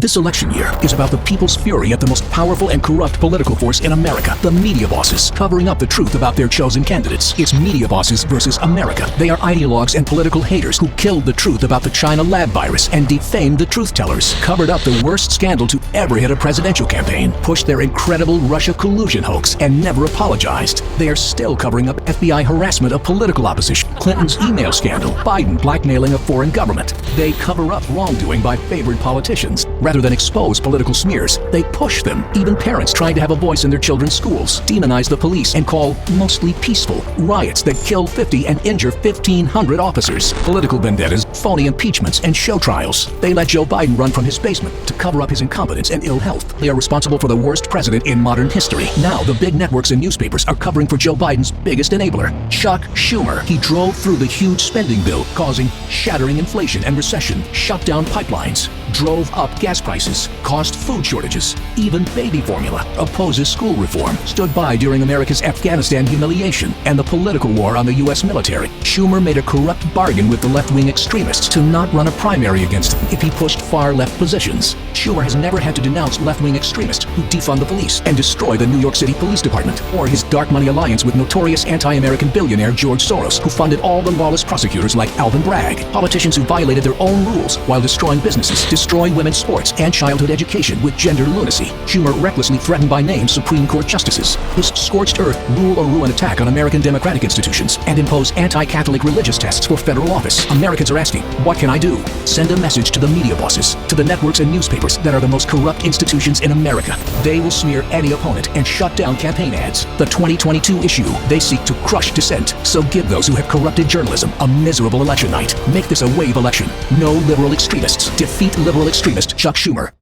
This election year is about the people's fury at the most powerful and corrupt political force in America, the media bosses, covering up the truth about their chosen candidates. It's media bosses versus America. They are ideologues and political haters who killed the truth about the China lab virus and defamed the truth tellers, covered up the worst scandal to ever hit a presidential campaign, pushed their incredible Russia collusion hoax, and never apologized. They are still covering up FBI harassment of political opposition, Clinton's email scandal, Biden blackmailing a foreign government. They cover up wrongdoing by favored politicians. Rather than expose political smears, they push them. Even parents trying to have a voice in their children's schools demonize the police and call mostly peaceful riots that kill 50 and injure 1,500 officers. Political vendettas, phony impeachments, and show trials. They let Joe Biden run from his basement to cover up his incompetence and ill health. They are responsible for the worst president in modern history. Now the big networks and newspapers are covering for Joe Biden's biggest enabler, Chuck Schumer. He drove through the huge spending bill, causing shattering inflation and recession, shut down pipelines, drove up gas prices, caused food shortages, even baby formula, opposes school reform, stood by during America's Afghanistan humiliation and the political war on the U.S. military. Schumer made a corrupt bargain with the left-wing extremists to not run a primary against him if he pushed far-left positions. Schumer has never had to denounce left-wing extremists who defund the police and destroy the New York City Police Department, or his dark money alliance with notorious anti-American billionaire George Soros, who funded all the lawless prosecutors like Alvin Bragg, politicians who violated their own rules while destroying businesses, destroying women's sports and childhood education with gender lunacy. Schumer recklessly threatened by name Supreme Court justices. His scorched earth, rule or ruin attack on American democratic institutions and impose anti-Catholic religious tests for federal office. Americans are asking, what can I do? Send a message to the media bosses, to the networks and newspapers that are the most corrupt institutions in America. They will smear any opponent and shut down campaign ads. The 2022 issue, they seek to crush dissent. So give those who have corrupted journalism a miserable election night. Make this a wave election. No liberal extremists. Defeat liberal extremist Chuck Schumer.